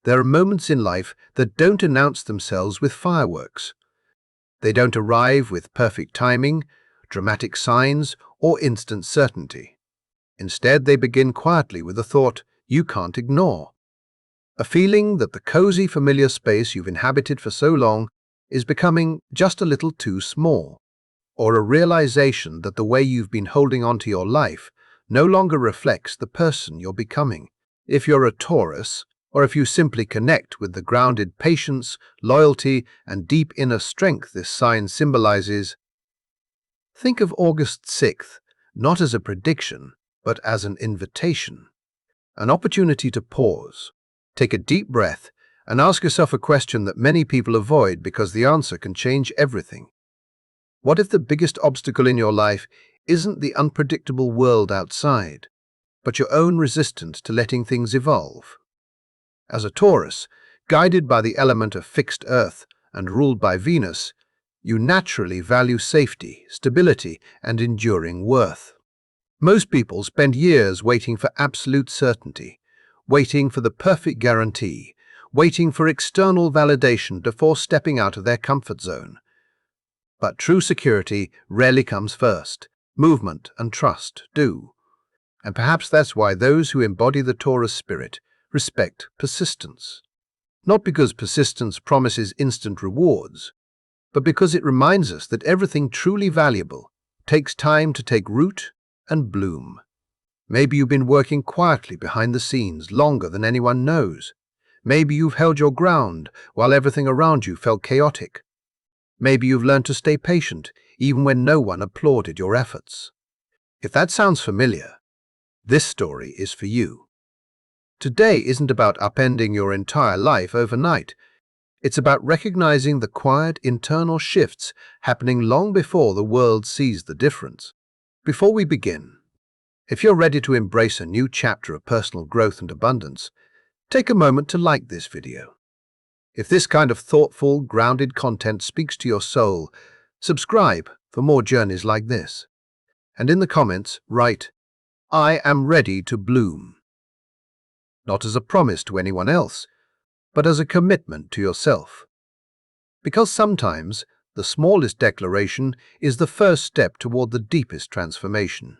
There are moments in life that don't announce themselves with fireworks. They don't arrive with perfect timing, dramatic signs, or instant certainty. Instead, they begin quietly with a thought you can't ignore. A feeling that the cozy, familiar space you've inhabited for so long is becoming just a little too small. Or a realization that the way you've been holding on to your life no longer reflects the person you're becoming. If you're a Taurus, or if you simply connect with the grounded patience, loyalty, and deep inner strength this sign symbolizes, think of August 6th not as a prediction, but as an invitation. An opportunity to pause, take a deep breath, and ask yourself a question that many people avoid because the answer can change everything. What if the biggest obstacle in your life isn't the unpredictable world outside, but your own resistance to letting things evolve? As a Taurus, guided by the element of fixed Earth and ruled by Venus, you naturally value safety, stability, and enduring worth. Most people spend years waiting for absolute certainty, waiting for the perfect guarantee, waiting for external validation before stepping out of their comfort zone. But true security rarely comes first. Movement and trust do. And perhaps that's why those who embody the Taurus spirit respect persistence. Not because persistence promises instant rewards, but because it reminds us that everything truly valuable takes time to take root and bloom. Maybe you've been working quietly behind the scenes longer than anyone knows. Maybe you've held your ground while everything around you felt chaotic. Maybe you've learned to stay patient even when no one applauded your efforts. If that sounds familiar, this story is for you. Today isn't about upending your entire life overnight. It's about recognizing the quiet internal shifts happening long before the world sees the difference. Before we begin, if you're ready to embrace a new chapter of personal growth and abundance, take a moment to like this video. If this kind of thoughtful, grounded content speaks to your soul, subscribe for more journeys like this. And in the comments, write, "I am ready to bloom." Not as a promise to anyone else, but as a commitment to yourself. Because sometimes the smallest declaration is the first step toward the deepest transformation.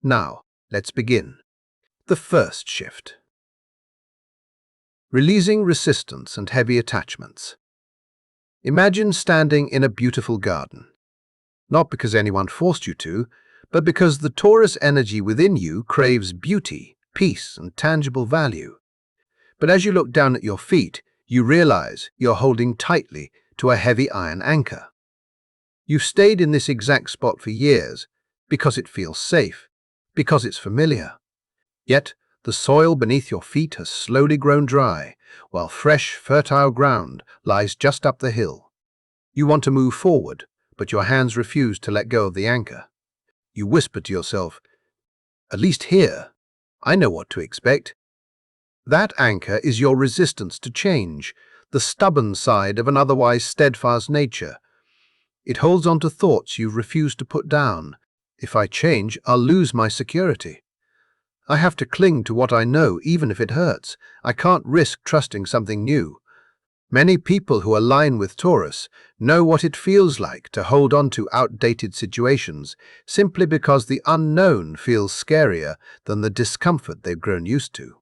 Now, let's begin. The first shift. Releasing resistance and heavy attachments. Imagine standing in a beautiful garden. Not because anyone forced you to, but because the Taurus energy within you craves beauty, peace, and tangible value. But as you look down at your feet, you realize you're holding tightly to a heavy iron anchor. You've stayed in this exact spot for years because it feels safe, because it's familiar. Yet, the soil beneath your feet has slowly grown dry, while fresh, fertile ground lies just up the hill. You want to move forward, but your hands refuse to let go of the anchor. You whisper to yourself, "At least here, I know what to expect." That anchor is your resistance to change, the stubborn side of an otherwise steadfast nature. It holds on to thoughts you've refused to put down. If I change, I'll lose my security. I have to cling to what I know, even if it hurts. I can't risk trusting something new. Many people who align with Taurus know what it feels like to hold on to outdated situations simply because the unknown feels scarier than the discomfort they've grown used to.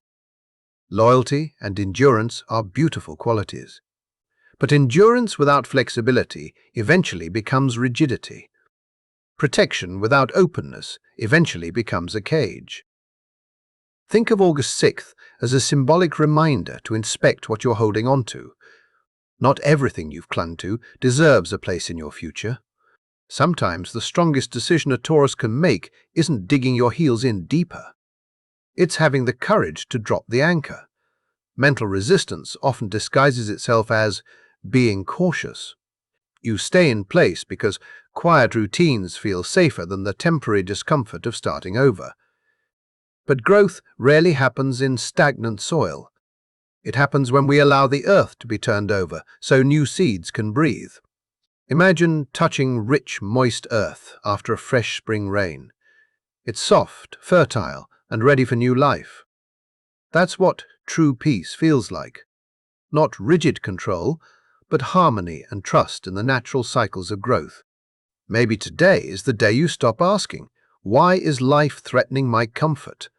Loyalty and endurance are beautiful qualities. But endurance without flexibility eventually becomes rigidity. Protection without openness eventually becomes a cage. Think of August 6th as a symbolic reminder to inspect what you're holding on to. Not everything you've clung to deserves a place in your future. Sometimes the strongest decision a Taurus can make isn't digging your heels in deeper. It's having the courage to drop the anchor. Mental resistance often disguises itself as being cautious. You stay in place because quiet routines feel safer than the temporary discomfort of starting over. But growth rarely happens in stagnant soil. It happens when we allow the earth to be turned over so new seeds can breathe. Imagine touching rich, moist earth after a fresh spring rain. It's soft, fertile, and ready for new life. That's what true peace feels like. Not rigid control, but harmony and trust in the natural cycles of growth. Maybe today is the day you stop asking, "Why is life threatening my comfort?"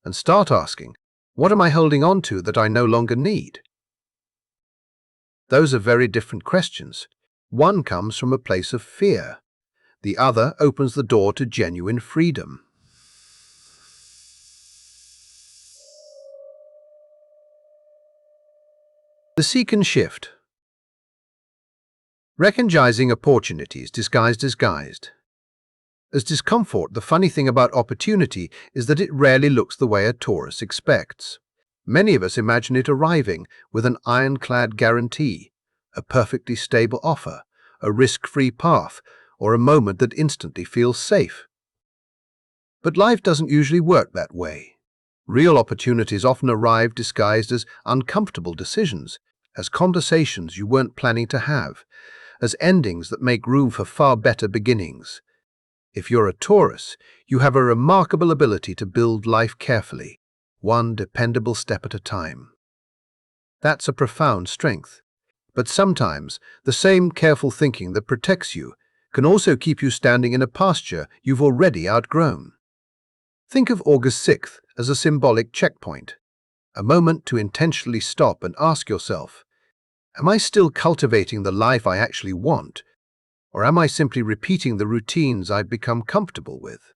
and start asking, "What am I holding on to that I no longer need?" Those are very different questions. One comes from a place of fear. The other opens the door to genuine freedom. The seek and shift. Recognizing opportunities disguised. As discomfort, the funny thing about opportunity is that it rarely looks the way a Taurus expects. Many of us imagine it arriving with an ironclad guarantee, a perfectly stable offer, a risk-free path, or a moment that instantly feels safe. But life doesn't usually work that way. Real opportunities often arrive disguised as uncomfortable decisions, as conversations you weren't planning to have, as endings that make room for far better beginnings. If you're a Taurus, you have a remarkable ability to build life carefully, one dependable step at a time. That's a profound strength. But sometimes, the same careful thinking that protects you can also keep you standing in a pasture you've already outgrown. Think of August 6th as a symbolic checkpoint, a moment to intentionally stop and ask yourself, am I still cultivating the life I actually want, or am I simply repeating the routines I've become comfortable with?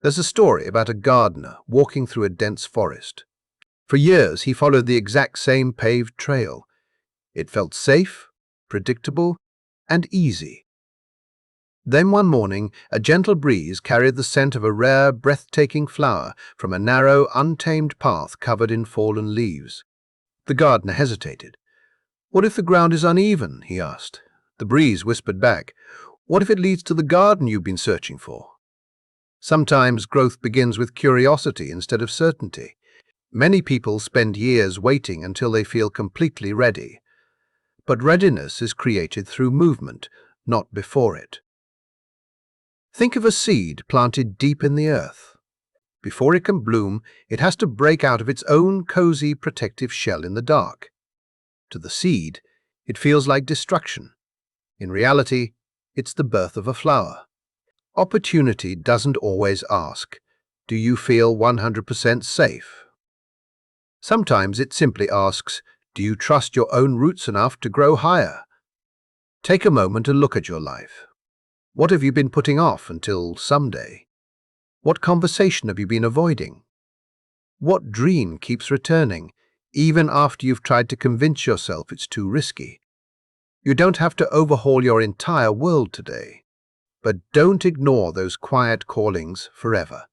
There's a story about a gardener walking through a dense forest. For years, he followed the exact same paved trail. It felt safe, predictable, and easy. Then one morning, a gentle breeze carried the scent of a rare, breathtaking flower from a narrow, untamed path covered in fallen leaves. The gardener hesitated. "What if the ground is uneven?" he asked. The breeze whispered back, "What if it leads to the garden you've been searching for?" Sometimes growth begins with curiosity instead of certainty. Many people spend years waiting until they feel completely ready. But readiness is created through movement, not before it. Think of a seed planted deep in the earth. Before it can bloom, it has to break out of its own cozy, protective shell in the dark. To the seed, it feels like destruction. In reality, it's the birth of a flower. Opportunity doesn't always ask, "Do you feel 100% safe?" Sometimes it simply asks, "Do you trust your own roots enough to grow higher?" Take a moment and look at your life. What have you been putting off until someday? What conversation have you been avoiding? What dream keeps returning, even after you've tried to convince yourself it's too risky? You don't have to overhaul your entire world today. But don't ignore those quiet callings forever.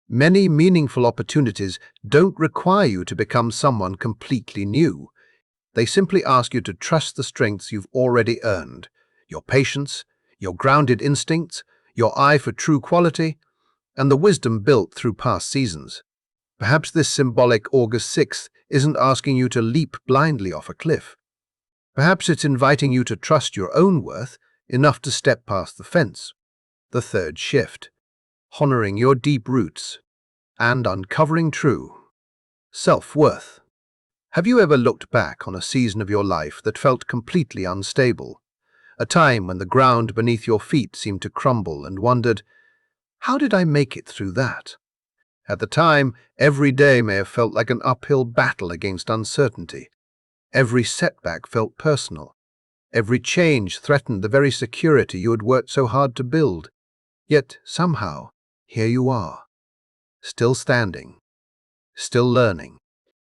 Many meaningful opportunities don't require you to become someone completely new. They simply ask you to trust the strengths you've already earned, your patience, your grounded instincts, your eye for true quality, and the wisdom built through past seasons. Perhaps this symbolic August 6th isn't asking you to leap blindly off a cliff. Perhaps it's inviting you to trust your own worth enough to step past the fence. The third shift, honoring your deep roots and uncovering true self-worth. Have you ever looked back on a season of your life that felt completely unstable? A time when the ground beneath your feet seemed to crumble and wondered, how did I make it through that? At the time, every day may have felt like an uphill battle against uncertainty. Every setback felt personal. Every change threatened the very security you had worked so hard to build. Yet, somehow, here you are, still standing, still learning,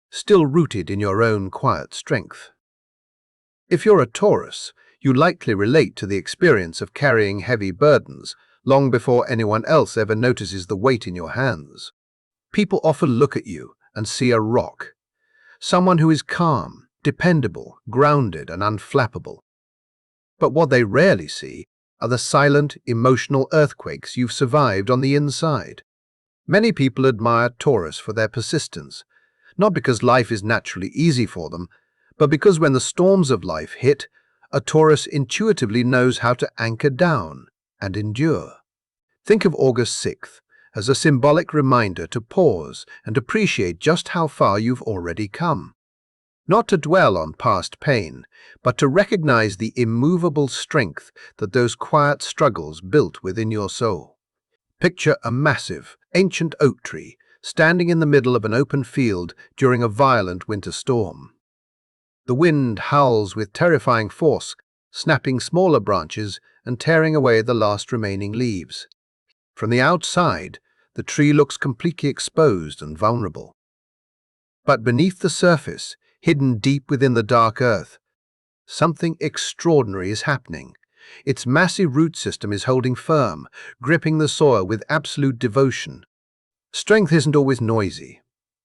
still rooted in your own quiet strength. If you're a Taurus, you likely relate to the experience of carrying heavy burdens long before anyone else ever notices the weight in your hands. People often look at you and see a rock, someone who is calm, dependable, grounded, and unflappable. But what they rarely see are the silent, emotional earthquakes you've survived on the inside. Many people admire Taurus for their persistence, not because life is naturally easy for them, but because when the storms of life hit, a Taurus intuitively knows how to anchor down and endure. Think of August 6th as a symbolic reminder to pause and appreciate just how far you've already come. Not to dwell on past pain, but to recognize the immovable strength that those quiet struggles built within your soul. Picture a massive, ancient oak tree standing in the middle of an open field during a violent winter storm. The wind howls with terrifying force, snapping smaller branches and tearing away the last remaining leaves. From the outside, the tree looks completely exposed and vulnerable. But beneath the surface, hidden deep within the dark earth, something extraordinary is happening. Its massive root system is holding firm, gripping the soil with absolute devotion. Strength isn't always noisy.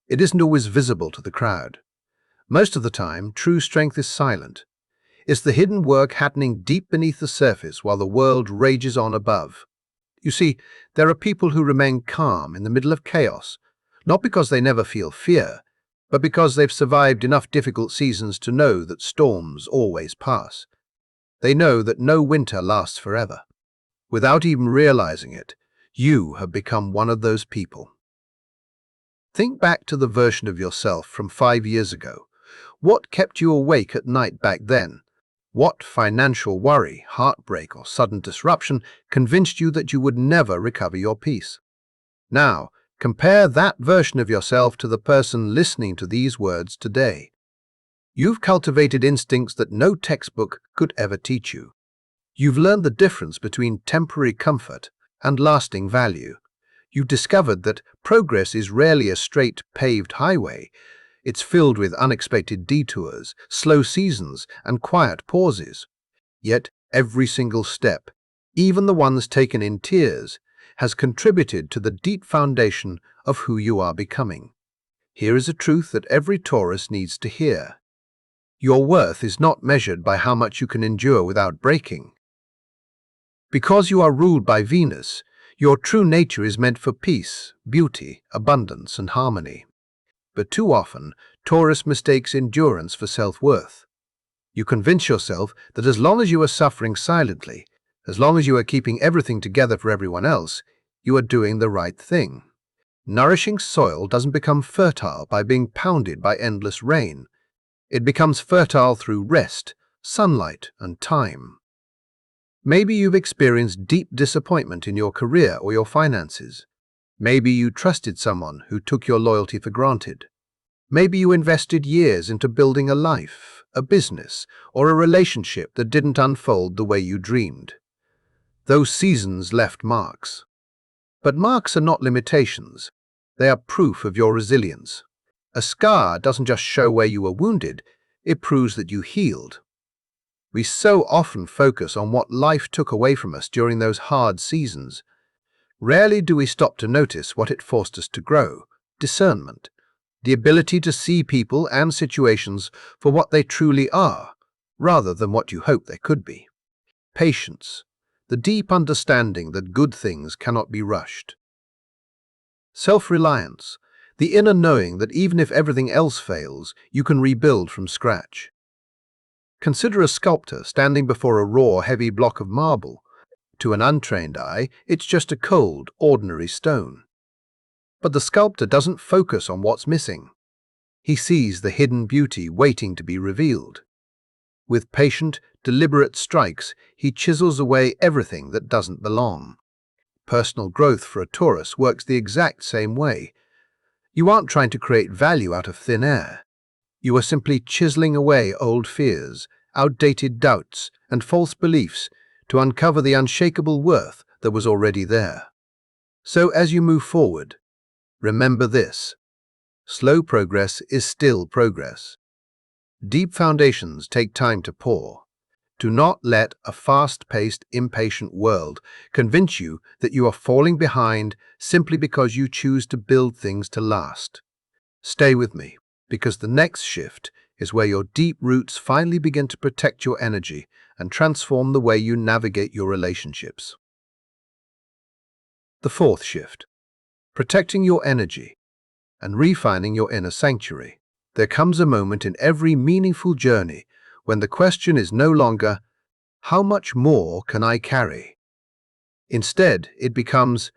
It isn't always visible to the crowd. Most of the time, true strength is silent. It's the hidden work happening deep beneath the surface while the world rages on above. You see, there are people who remain calm in the middle of chaos, not because they never feel fear, but because they've survived enough difficult seasons to know that storms always pass. They know that no winter lasts forever. Without even realizing it, you have become one of those people. Think back to the version of yourself from 5 years ago. What kept you awake at night back then? What financial worry, heartbreak, or sudden disruption convinced you that you would never recover your peace? Now, compare that version of yourself to the person listening to these words today. You've cultivated instincts that no textbook could ever teach you. You've learned the difference between temporary comfort and lasting value. You've discovered that progress is rarely a straight, paved highway. It's filled with unexpected detours, slow seasons, and quiet pauses. Yet every single step, even the ones taken in tears, has contributed to the deep foundation of who you are becoming. Here is a truth that every Taurus needs to hear. Your worth is not measured by how much you can endure without breaking. Because you are ruled by Venus, your true nature is meant for peace, beauty, abundance, and harmony. But too often, Taurus mistakes endurance for self-worth. You convince yourself that as long as you are suffering silently, as long as you are keeping everything together for everyone else, you are doing the right thing. Nourishing soil doesn't become fertile by being pounded by endless rain. It becomes fertile through rest, sunlight, and time. Maybe you've experienced deep disappointment in your career or your finances. Maybe you trusted someone who took your loyalty for granted. Maybe you invested years into building a life, a business, or a relationship that didn't unfold the way you dreamed. Those seasons left marks. But marks are not limitations. They are proof of your resilience. A scar doesn't just show where you were wounded, it proves that you healed. We so often focus on what life took away from us during those hard seasons. Rarely do we stop to notice what it forced us to grow: discernment, the ability to see people and situations for what they truly are, rather than what you hope they could be. Patience, the deep understanding that good things cannot be rushed. Self-reliance, the inner knowing that even if everything else fails, you can rebuild from scratch. Consider a sculptor standing before a raw, heavy block of marble. To an untrained eye, it's just a cold, ordinary stone. But the sculptor doesn't focus on what's missing. He sees the hidden beauty waiting to be revealed. With patient, deliberate strikes, he chisels away everything that doesn't belong. Personal growth for a Taurus works the exact same way. You aren't trying to create value out of thin air. You are simply chiseling away old fears, outdated doubts, and false beliefs to uncover the unshakable worth that was already there. So as you move forward, remember this: slow progress is still progress. Deep foundations take time to pour. Do not let a fast-paced, impatient world convince you that you are falling behind simply because you choose to build things to last. Stay with me, because the next shift is where your deep roots finally begin to protect your energy and transform the way you navigate your relationships. The fourth shift: protecting your energy and refining your inner sanctuary. There comes a moment in every meaningful journey when the question is no longer, "How much more can I carry?" Instead, it becomes,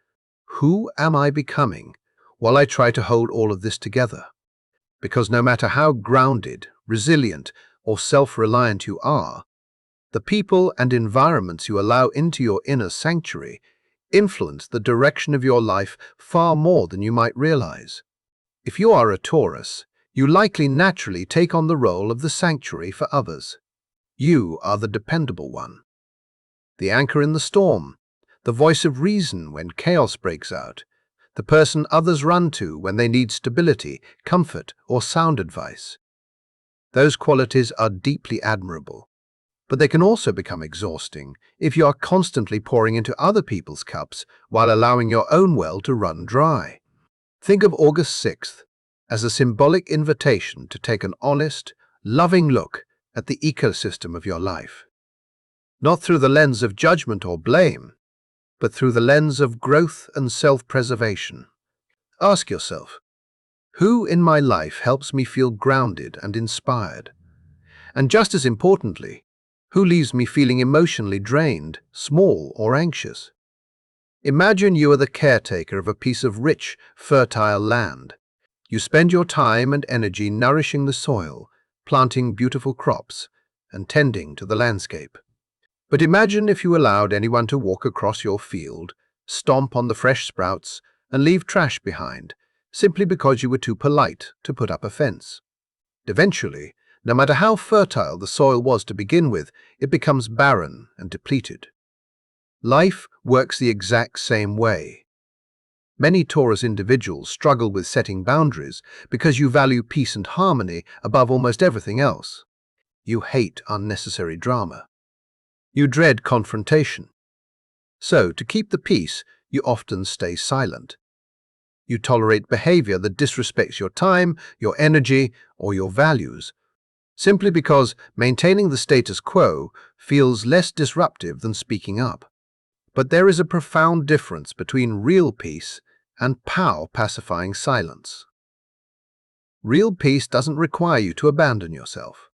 "Who am I becoming while I try to hold all of this together?" Because no matter how grounded resilient, or self-reliant you are, the people and environments you allow into your inner sanctuary influence the direction of your life far more than you might realize. If you are a Taurus, you likely naturally take on the role of the sanctuary for others. You are the dependable one, the anchor in the storm, the voice of reason when chaos breaks out, the person others run to when they need stability, comfort, or sound advice. Those qualities are deeply admirable, but they can also become exhausting if you are constantly pouring into other people's cups while allowing your own well to run dry. Think of August 6th as a symbolic invitation to take an honest, loving look at the ecosystem of your life. Not through the lens of judgment or blame, but through the lens of growth and self-preservation. Ask yourself, who in my life helps me feel grounded and inspired? And just as importantly, who leaves me feeling emotionally drained, small, or anxious? Imagine you are the caretaker of a piece of rich, fertile land. You spend your time and energy nourishing the soil, planting beautiful crops, and tending to the landscape. But imagine if you allowed anyone to walk across your field, stomp on the fresh sprouts, and leave trash behind, simply because you were too polite to put up a fence. Eventually, no matter how fertile the soil was to begin with, it becomes barren and depleted. Life works the exact same way. Many Taurus individuals struggle with setting boundaries because you value peace and harmony above almost everything else. You hate unnecessary drama. You dread confrontation. So, to keep the peace, you often stay silent. You tolerate behavior that disrespects your time, your energy, or your values, simply because maintaining the status quo feels less disruptive than speaking up. But there is a profound difference between real peace and power-pacifying silence. Real peace doesn't require you to abandon yourself.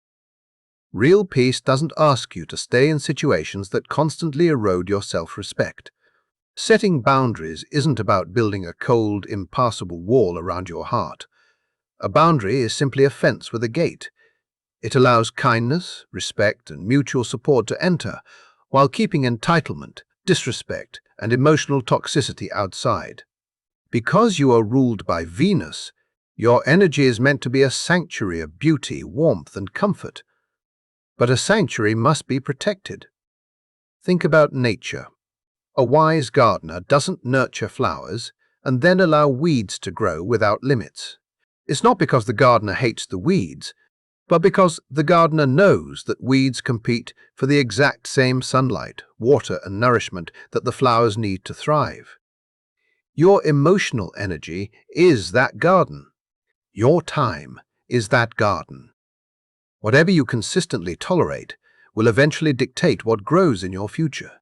Real peace doesn't ask you to stay in situations that constantly erode your self-respect. Setting boundaries isn't about building a cold, impassable wall around your heart. A boundary is simply a fence with a gate. It allows kindness, respect, and mutual support to enter, while keeping entitlement, disrespect, and emotional toxicity outside. Because you are ruled by Venus, your energy is meant to be a sanctuary of beauty, warmth, and comfort. But a sanctuary must be protected. Think about nature. A wise gardener doesn't nurture flowers and then allow weeds to grow without limits. It's not because the gardener hates the weeds, but because the gardener knows that weeds compete for the exact same sunlight, water, and nourishment that the flowers need to thrive. Your emotional energy is that garden. Your time is that garden. Whatever you consistently tolerate will eventually dictate what grows in your future.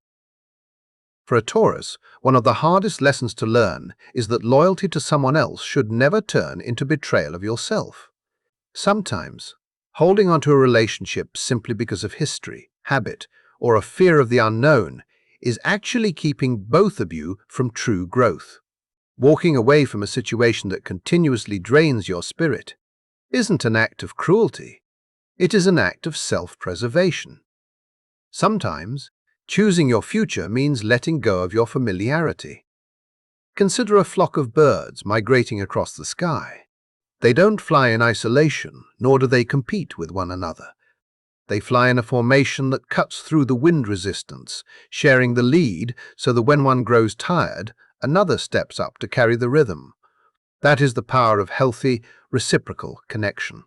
For a Taurus, one of the hardest lessons to learn is that loyalty to someone else should never turn into betrayal of yourself. Sometimes, holding onto a relationship simply because of history, habit, or a fear of the unknown is actually keeping both of you from true growth. Walking away from a situation that continuously drains your spirit isn't an act of cruelty. It is an act of self-preservation. Sometimes, choosing your future means letting go of your familiarity. Consider a flock of birds migrating across the sky. They don't fly in isolation, nor do they compete with one another. They fly in a formation that cuts through the wind resistance, sharing the lead so that when one grows tired, another steps up to carry the rhythm. That is the power of healthy, reciprocal connection.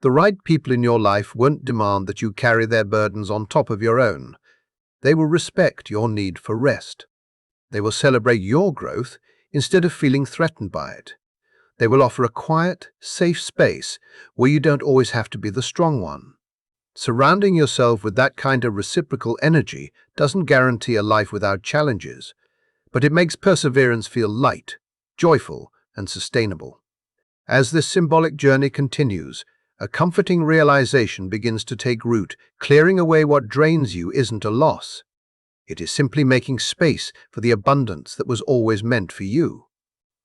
The right people in your life won't demand that you carry their burdens on top of your own. They will respect your need for rest. They will celebrate your growth instead of feeling threatened by it. They will offer a quiet, safe space where you don't always have to be the strong one. Surrounding yourself with that kind of reciprocal energy doesn't guarantee a life without challenges, but it makes perseverance feel light, joyful, and sustainable. As this symbolic journey continues, a comforting realization begins to take root. Clearing away what drains you isn't a loss. It is simply making space for the abundance that was always meant for you.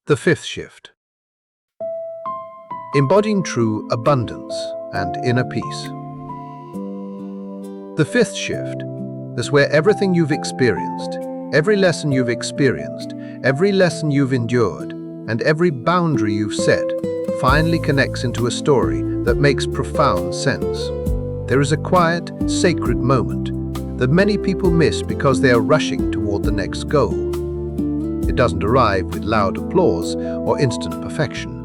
The fifth shift. embodying true abundance and inner peace. The fifth shift is where everything you've experienced, every lesson you've experienced, every lesson you've endured, and every boundary you've set finally connects into a story that makes profound sense. There is a quiet, sacred moment that many people miss because they are rushing toward the next goal. It doesn't arrive with loud applause or instant perfection.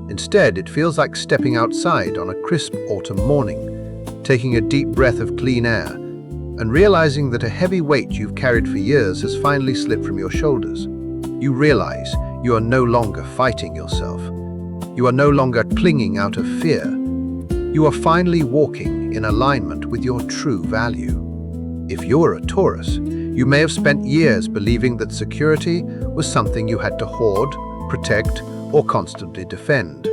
Instead, it feels like stepping outside on a crisp autumn morning, taking a deep breath of clean air, and realizing that a heavy weight you've carried for years has finally slipped from your shoulders. You realize you are no longer fighting yourself. You are no longer clinging out of fear. You are finally walking in alignment with your true value. If you're a Taurus, you may have spent years believing that security was something you had to hoard, protect, or constantly defend.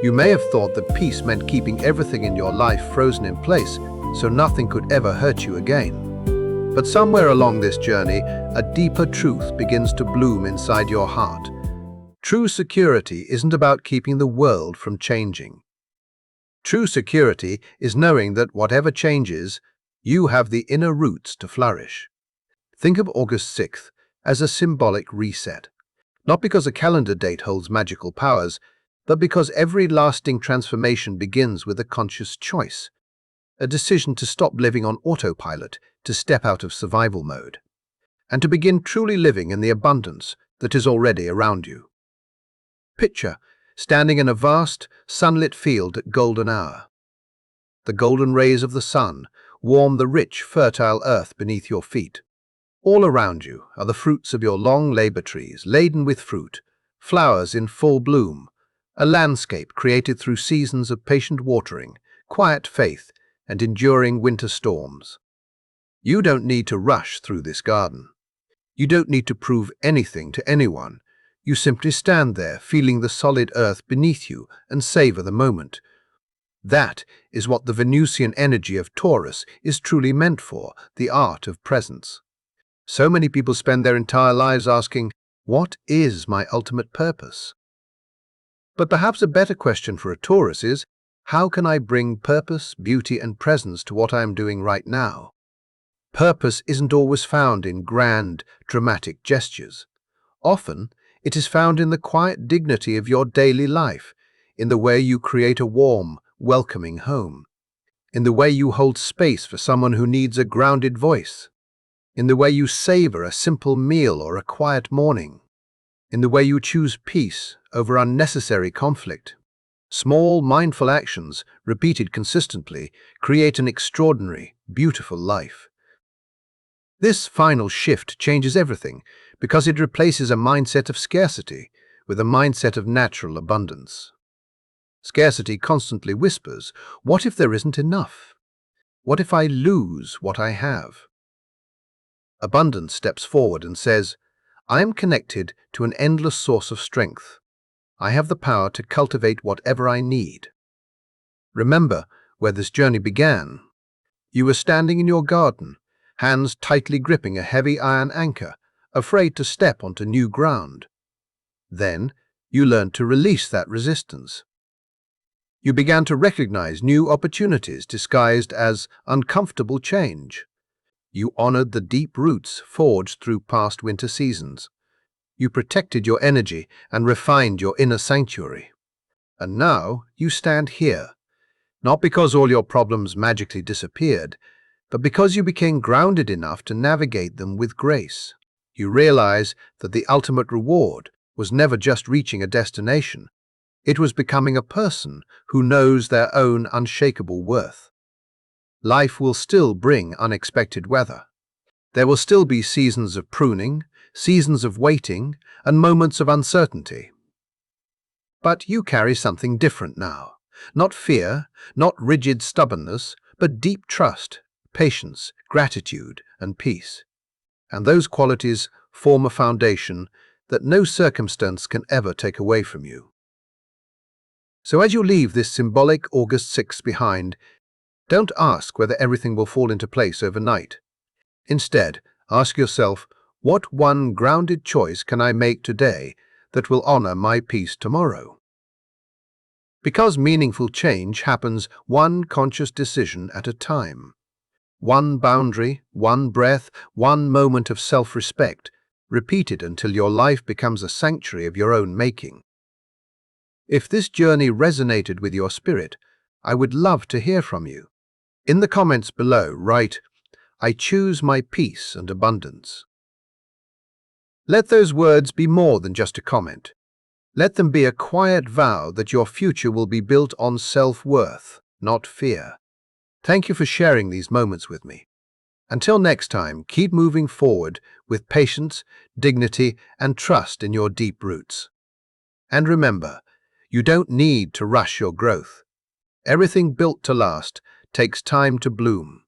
You may have thought that peace meant keeping everything in your life frozen in place so nothing could ever hurt you again. But somewhere along this journey, a deeper truth begins to bloom inside your heart. True security isn't about keeping the world from changing. True security is knowing that whatever changes, you have the inner roots to flourish. Think of August 6th as a symbolic reset, not because a calendar date holds magical powers, but because every lasting transformation begins with a conscious choice, a decision to stop living on autopilot, to step out of survival mode, and to begin truly living in the abundance that is already around you. Picture standing in a vast, sunlit field at golden hour. The golden rays of the sun warm the rich, fertile earth beneath your feet. All around you are the fruits of your long labor trees, laden with fruit, flowers in full bloom, a landscape created through seasons of patient watering, quiet faith, and enduring winter storms. You don't need to rush through this garden. You don't need to prove anything to anyone. You simply stand there, feeling the solid earth beneath you, and savor the moment. That is what the Venusian energy of Taurus is truly meant for, the art of presence. So many people spend their entire lives asking, "What is my ultimate purpose?" But perhaps a better question for a Taurus is, how can I bring purpose, beauty, and presence to what I am doing right now? Purpose isn't always found in grand, dramatic gestures. Often, it is found in the quiet dignity of your daily life, in the way you create a warm, welcoming home, in the way you hold space for someone who needs a grounded voice, in the way you savor a simple meal or a quiet morning, in the way you choose peace over unnecessary conflict. Small, mindful actions, repeated consistently, create an extraordinary, beautiful life. This final shift changes everything because it replaces a mindset of scarcity with a mindset of natural abundance. Scarcity constantly whispers, "What if there isn't enough? What if I lose what I have?" Abundance steps forward and says, "I am connected to an endless source of strength. I have the power to cultivate whatever I need." Remember where this journey began. You were standing in your garden, hands tightly gripping a heavy iron anchor, afraid to step onto new ground. Then you learned to release that resistance. You began to recognize new opportunities disguised as uncomfortable change. You honored the deep roots forged through past winter seasons. You protected your energy and refined your inner sanctuary. And now you stand here, not because all your problems magically disappeared, but because you became grounded enough to navigate them with grace. You realize that the ultimate reward was never just reaching a destination. It was becoming a person who knows their own unshakable worth. Life will still bring unexpected weather. There will still be seasons of pruning, seasons of waiting, and moments of uncertainty. But you carry something different now. Not fear, not rigid stubbornness, but deep trust, patience, gratitude, and peace. And those qualities form a foundation that no circumstance can ever take away from you. So as you leave this symbolic August 6th behind, don't ask whether everything will fall into place overnight. Instead, ask yourself, what one grounded choice can I make today that will honor my peace tomorrow? Because meaningful change happens one conscious decision at a time. One boundary, one breath, one moment of self-respect, repeated until your life becomes a sanctuary of your own making. If this journey resonated with your spirit, I would love to hear from you. In the comments below, write, "I choose my peace and abundance." Let those words be more than just a comment. Let them be a quiet vow that your future will be built on self-worth, not fear. Thank you for sharing these moments with me. Until next time, keep moving forward with patience, dignity, and trust in your deep roots. And remember, you don't need to rush your growth. Everything built to last takes time to bloom.